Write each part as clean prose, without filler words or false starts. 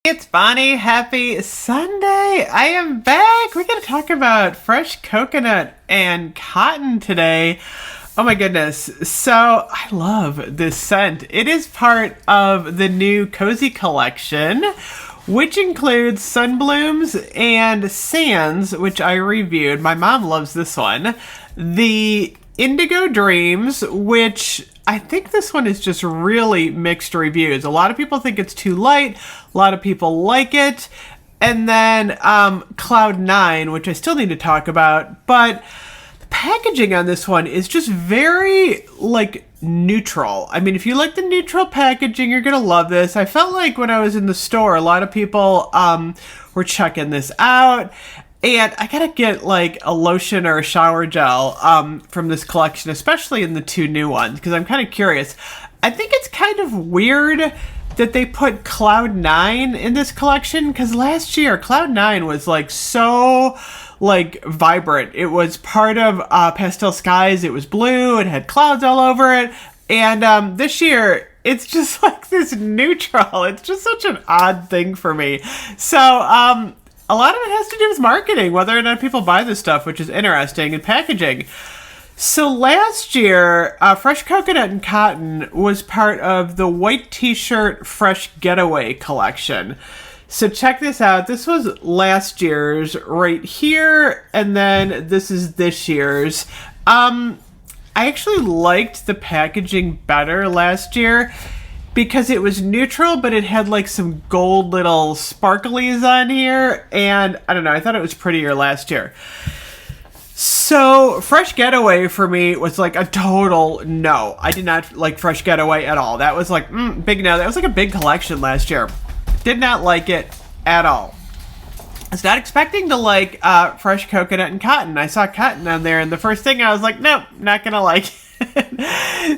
It's Bonnie. Happy Sunday. I am back. We're going to talk about fresh coconut and cotton today. Oh my goodness. So I love this scent. It is part of the new Cozy collection, which includes Sunblooms and Sands, which I reviewed. My mom loves this one. The Indigo Dreams, which I think this one is just really mixed reviews. A lot of people think it's too light. A lot of people like it. And then Cloud 9, which I still need to talk about. But the packaging on this one is just very, neutral. I mean, if you like the neutral packaging, you're going to love this. I felt like when I was in the store, a lot of people were checking this out. And I gotta get a lotion or a shower gel from this collection, especially in the two new ones, because I'm kind of curious. I think it's kind of weird that they put Cloud 9 in this collection, because last year Cloud 9 was so vibrant. It was part of Pastel Skies. It was blue. It had clouds all over it. And this year it's just this neutral. It's just such an odd thing for me. So a lot of it has to do with marketing, whether or not people buy this stuff, which is interesting, and packaging. So last year, Fresh Coconut and Cotton was part of the White T-Shirt Fresh Getaway collection. So check this out. This was last year's right here, and then this is this year's. I actually liked the packaging better last year, because it was neutral, but it had some gold little sparklies on here. And I don't know, I thought it was prettier last year. So Fresh Getaway for me was a total no. I did not like Fresh Getaway at all. That was big no. That was a big collection last year. Did not like it at all. I was not expecting to like Fresh Coconut and Cotton. I saw Cotton on there, and the first thing I was like, nope, not gonna like it.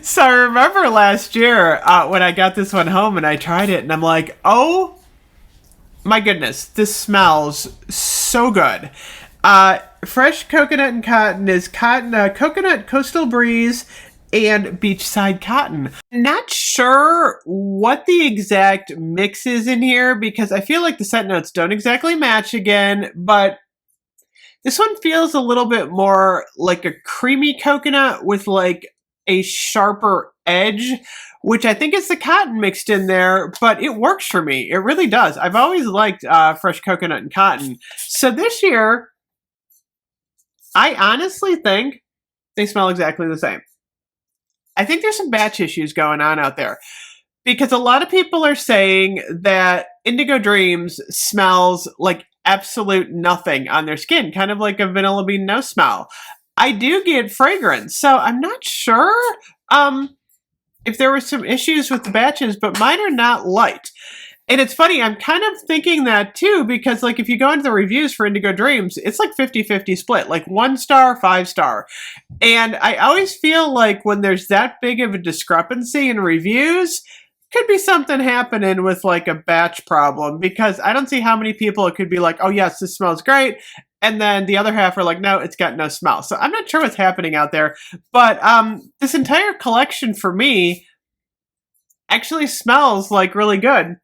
So I remember last year when I got this one home and I tried it, and I'm like, oh my goodness, this smells so good. Fresh Coconut and Cotton is coconut, coastal breeze, and beachside cotton. Not sure what the exact mix is in here, because I feel like the scent notes don't exactly match again, but this one feels a little bit more like a creamy coconut with a sharper edge, which I think is the cotton mixed in there, but it works for me. It really does. I've always liked Fresh Coconut and Cotton. So this year, I honestly think they smell exactly the same. I think there's some batch issues going on out there, because a lot of people are saying that Indigo Dreams smells like absolute nothing on their skin, kind of like a vanilla bean no smell. I do get fragrance, so I'm not sure if there were some issues with the batches, but mine are not light. And it's funny, I'm kind of thinking that too, because if you go into the reviews for Indigo Dreams, it's 50-50 split, 1 star, 5 star. And I always feel when there's that big of a discrepancy in reviews, could be something happening with a batch problem, because I don't see how many people it could be oh yes, this smells great, and then the other half are no, it's got no smell. So I'm not sure what's happening out there, but this entire collection for me actually smells really good.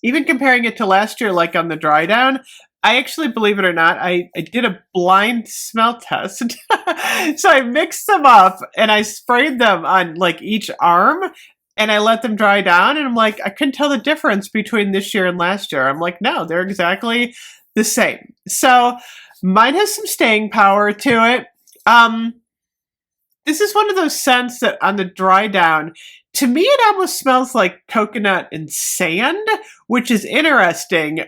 Even comparing it to last year, on the dry down, I actually, believe it or not, I did a blind smell test. So I mixed them up and I sprayed them on each arm, and I let them dry down, and I'm I couldn't tell the difference between this year and last year. I'm no, they're exactly the same. So mine has some staying power to it. This is one of those scents that on the dry down, to me, it almost smells like coconut and sand, which is interesting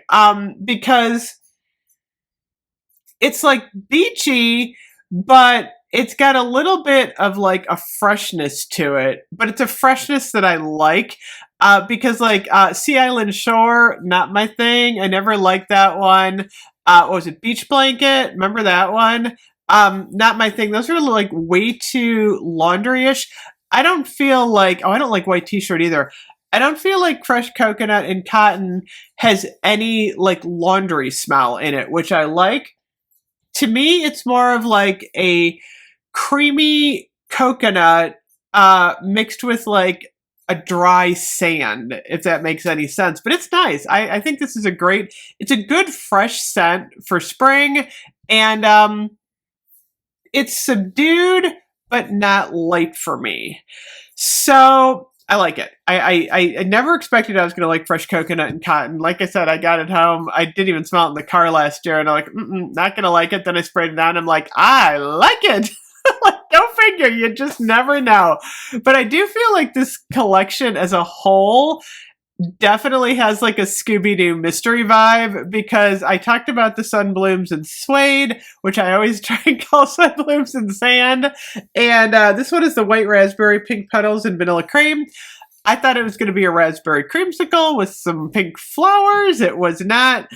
because it's beachy, but it's got a little bit of a freshness to it, but it's a freshness that I like because Sea Island Shore, not my thing. I never liked that one. What was it? Beach Blanket. Remember that one? Not my thing. Those are way too laundry-ish. I don't feel I don't like White T-Shirt either. I don't feel like Fresh Coconut and Cotton has any laundry smell in it, which I like. To me, it's more of a creamy coconut mixed with a dry sand, if that makes any sense. But it's nice. I think this is it's a good fresh scent for spring. And it's subdued, but not light for me. So I like it. I never expected I was going to like fresh coconut and cotton. Like I said, I got it home. I didn't even smell it in the car last year. And I'm like, not going to like it. Then I sprayed it on. I'm like, I like it. Like, go figure. You just never know. But I do feel like this collection as a whole definitely has like a Scooby-Doo mystery vibe, because I talked about the sunblooms and suede, which I always try and call sunblooms and sand. And this one is the white raspberry, pink petals, and vanilla cream. I thought it was going to be a raspberry creamsicle with some pink flowers. It was not.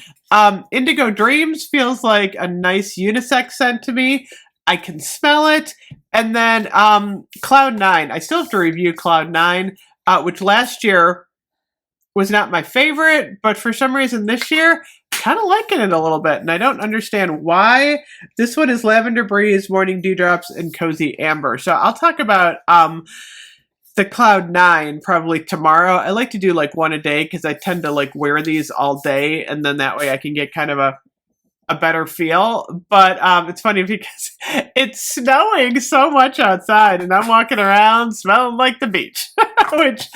Indigo Dreams feels like a nice unisex scent to me. I can smell it. And then Cloud 9. I still have to review Cloud 9, which last year was not my favorite, but for some reason this year, kind of liking it a little bit, and I don't understand why. This one is Lavender Breeze, Morning Dewdrops, and Cozy Amber. So I'll talk about the Cloud 9 probably tomorrow. I like to do like one a day because I tend to like wear these all day, and then that way I can get kind of a better feel. But it's funny because it's snowing so much outside, and I'm walking around smelling like the beach, which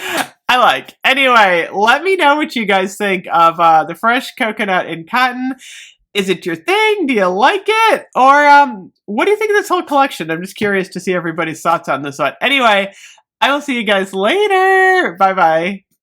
I like. Anyway, let me know what you guys think of the fresh coconut and cotton. Is it your thing? Do you like it? Or what do you think of this whole collection? I'm just curious to see everybody's thoughts on this one. Anyway, I will see you guys later. Bye-bye.